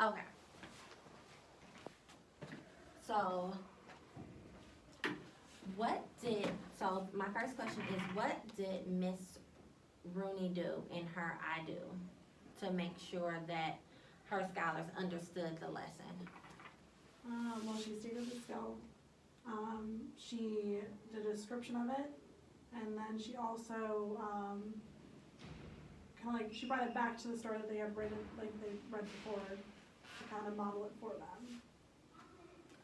Okay. So, my first question is, what did Miss Rooney do in her I do to make sure that her scholars understood the lesson? Well, she stated the skill. She did a description of it, and then she also kind of like she brought it back to the story that they had read, like they read before, to kind of model it for them.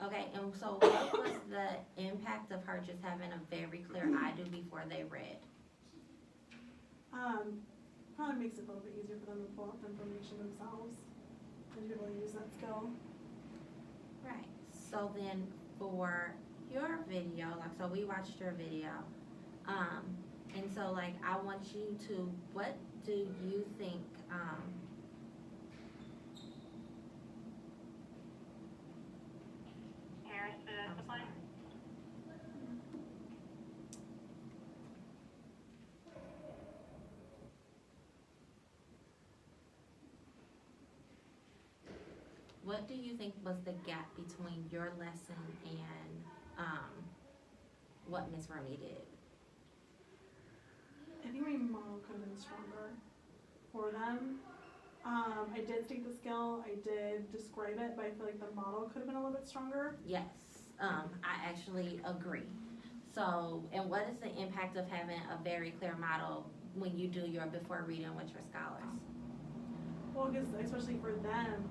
Okay, and so what was the impact of her just having a very clear I do before they read? Probably makes it a little bit easier for them to pull out the information themselves and be able to use that skill. Right. So then for your video, like, so we watched your video, and so like I want you to, what do you think, Harris for I'm discipline? sorry. What do you think was the gap between your lesson and what Miss Rooney did? I think my model could have been stronger for them. I did state the skill, I did describe it, but I feel like the model could have been a little bit stronger. Yes, I actually agree. So, and what is the impact of having a very clear model when you do your before reading with your scholars? Well, because especially for them,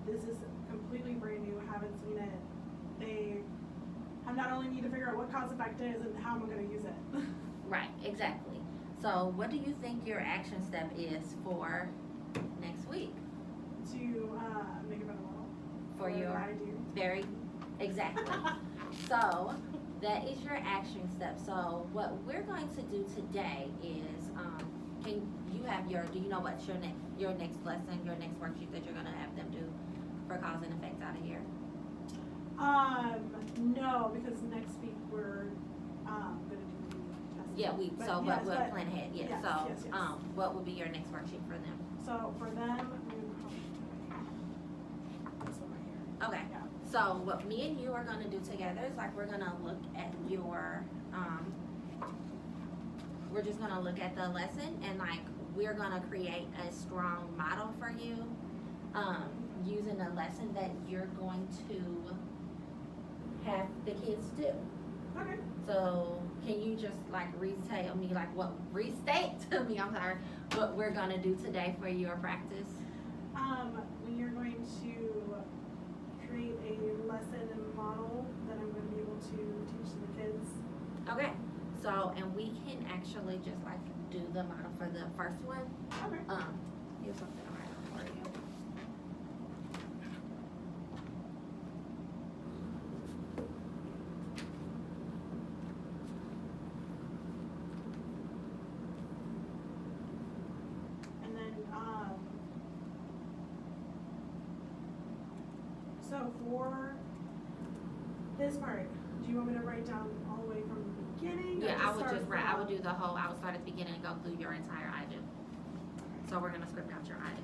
this is completely brand new, haven't seen it. They have not only need to figure out what cause effect is and how I'm going to use it. Right, exactly. So what do you think your action step is for next week? To make a better model. For your I do. very, exactly. So that is your action step. So what we're going to do today is, can you have do you know what's your next lesson, your next worksheet that you're gonna have them do for cause and effect out of here? No, because next week we're gonna do the testing. Yeah, But what yes, we'll but- plan ahead, yeah, yes, so, yes, yes. what would be your next worksheet for them? So for them, this one right here. Okay, Yeah. so what me and you are gonna do together is like, we're gonna look at your, we're just gonna look at the lesson and like, we're gonna create a strong model for you, using a lesson that you're going to have the kids do. Okay. So can you just like restate to me, I'm sorry, what we're gonna do today for your practice? We are going to create a lesson and model that I'm going to be able to teach to the kids. Okay, so, and we can actually just like do the model for the first one. Okay. Here's something to write on for you. And then, so for this part, do you want me to write down all the way from the beginning? or Yeah, I would start just write, I would from- do the whole, I would start at the beginning and go through your entire I do. So we're gonna script out your I do.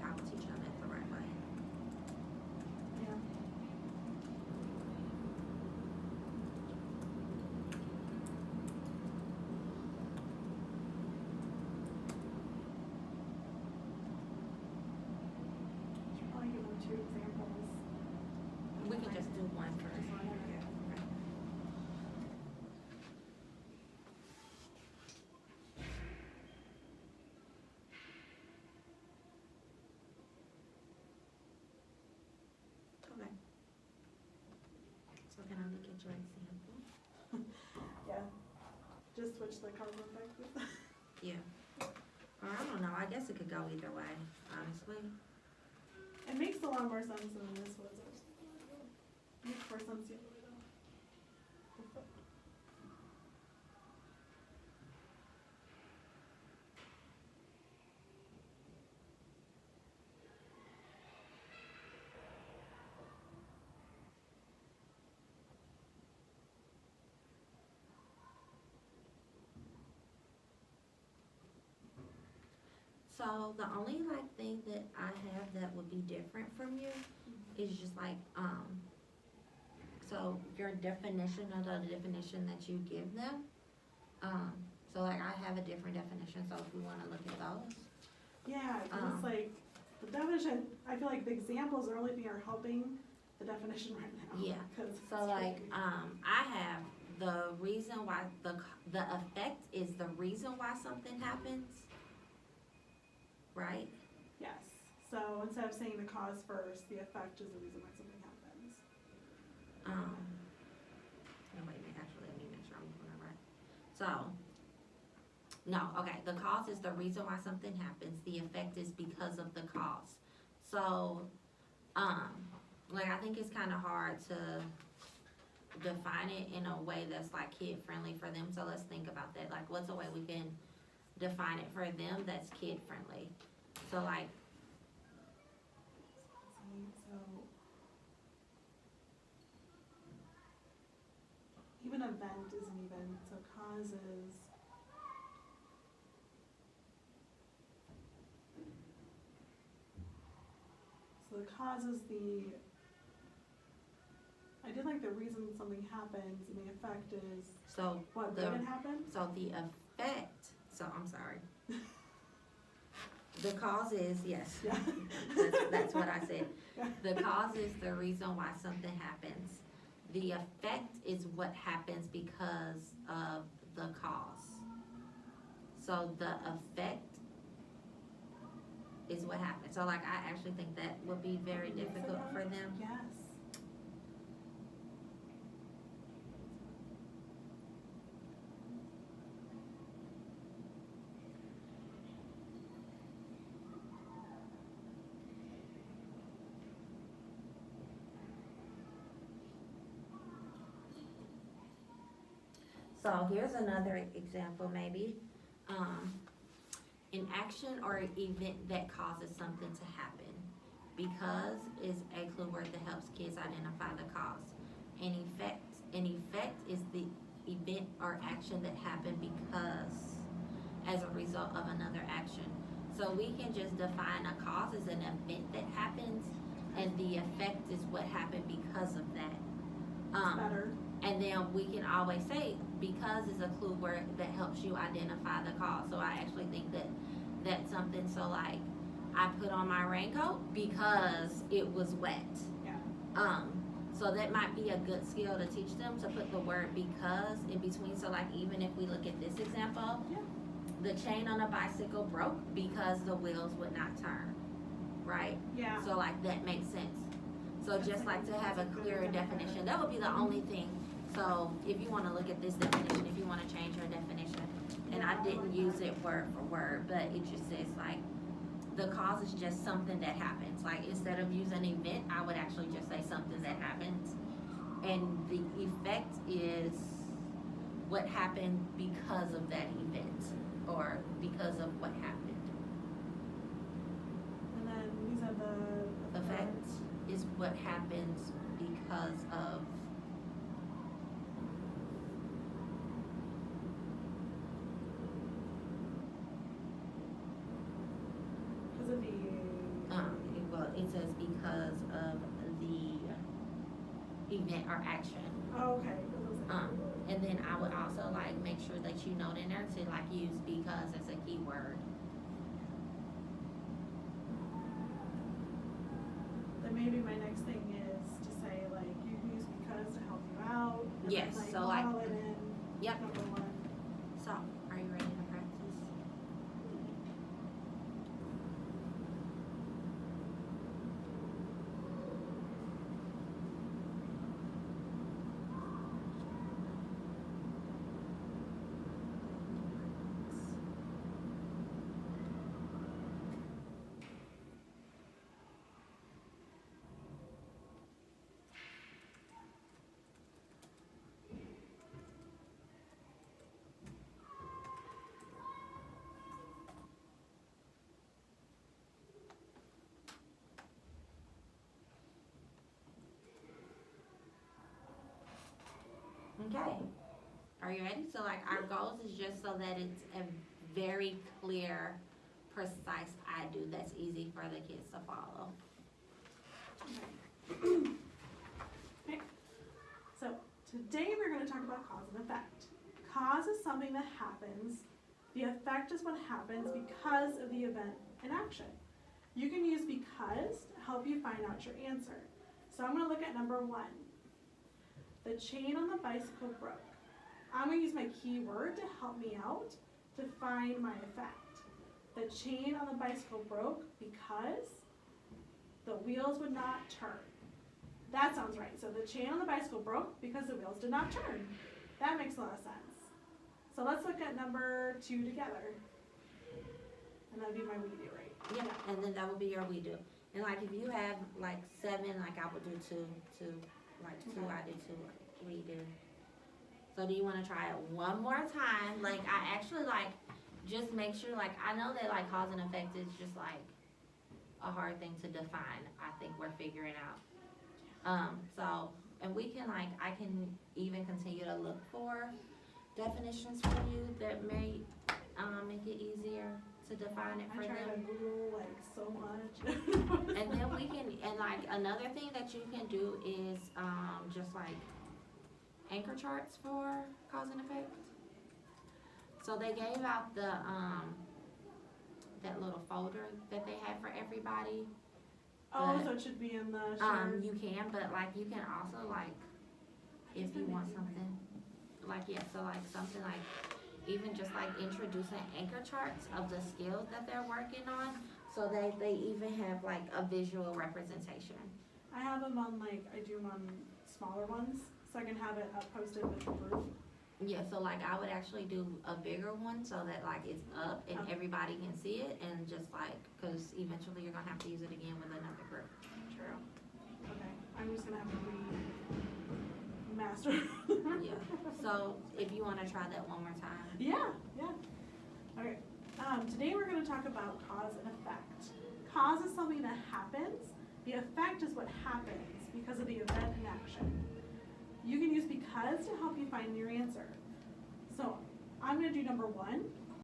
like I would teach them it the right way. Yeah. Should probably give them 2 examples. We can just do one first. Just one, okay. Right. Okay. So can I look at your example? Yeah. Just switch the cause and effect with Yeah. Or I don't know, I guess it could go either way, honestly. It makes a lot more sense than this was. Makes more sense the other way though. So the only like thing that I have that would be different from you is just like, so your definition of the definition that you give them. So like I have a different definition, so if we wanna look at those. Yeah, 'cause it's like, the definition, I feel like the examples are the only thing are helping the definition right now. Yeah. 'Cause So it's like, tricky. I have the reason why the effect is the reason why something happens. Right? Yes, so instead of saying the cause first, the effect is the reason why something happens. No, wait a minute, actually, let me make sure I'm doing it right. So, no, okay, the cause is the reason why something happens, the effect is because of the cause. So, like, I think it's kinda hard to define it in a way that's like kid-friendly for them, so let's think about that, like, what's a way we can define it for them that's kid-friendly? So like, So, even event isn't even, so cause is. So the cause is I did like the reason something happens, and the effect is so what the, didn't happen? so the effect, so I'm sorry. The cause is, yes, Yeah. that's what I said. Yeah. The cause is the reason why something happens. The effect is what happens because of the cause. So the effect is what happens. So like, I actually think that would be very difficult for them. Yes. So here's another example maybe. An action or event that causes something to happen. Because is a clue word that helps kids identify the cause. An effect is the event or action that happened because as a result of another action. So we can just define a cause as an event that happens, and the effect is what happened because of that. It's better. And then we can always say, because is a clue word that helps you identify the cause. So I actually think that that's something, so like, I put on my raincoat because it was wet. Yeah. So that might be a good skill to teach them, to put the word because in between. So like, even if we look at this example, Yeah. the chain on a bicycle broke because the wheels would not turn, right? Yeah. So like, that makes sense. So That's just like to have a that's a good clearer example. definition, that would be the only thing. So if you wanna look at this definition, if you wanna change your definition, and Yeah, I I didn't like use that. it word for word, but it just says like, the cause is just something that happens. Like, instead of using event, I would actually just say something that happens. And the effect is what happened because of that event, or because of what happened. And then you said the Effect is what happens because of, Because of the says because of the event or action. Oh, okay. And then I would also like make sure that you note in there to like use because as a keyword. Then maybe my next thing is to say like you can use because to help you out. And Yes, then, so, like- model it in Yep. number one. So, are you ready to practice? Okay. Are you ready? So like our goals is just so that it's a very clear, precise I do that's easy for the kids to follow. Okay. So today we're going to talk about cause and effect. Cause is something that happens. The effect is what happens because of the event in action. You can use because to help you find out your answer. So I'm going to look at number one. The chain on the bicycle broke. I'm going to use my keyword to help me out to find my effect. The chain on the bicycle broke because the wheels would not turn. That sounds right. So the chain on the bicycle broke because the wheels did not turn. That makes a lot of sense. So let's look at number two together. And that'd be my we do, right? Yeah, and then that would be your we do. And like if you have like 7, like I would do 2, like 2, I do 2, we do. So do you want to try it one more time? Like I actually like just make sure like I know that like cause and effect is just like a hard thing to define. I think we're figuring out. So and we can like I can even continue to look for definitions for you that may make it easier to define it for I try to them. Google like so much. And then we can, and like another thing that you can do is just like anchor charts for cause and effect. So they gave out the that little folder that they had for everybody. Oh, But, so it should be in the shirt. you can, but like you can also like if you want something like yeah, so like something like even just like introducing anchor charts of the skills that they're working on, so they even have like a visual representation. I have them on like, I do them on smaller ones, so I can have it posted with the group. Yeah, so like I would actually do a bigger one so that like it's up and Okay. everybody can see it and just like, cause eventually you're gonna have to use it again with another group. True. Okay, I'm just gonna have to master. Yeah, so if you wanna try that one more time. Yeah. Okay, today we're gonna talk about cause and effect. Cause is something that happens. The effect is what happens because of the event in action. You can use because to help you find your answer. So I'm gonna do number one.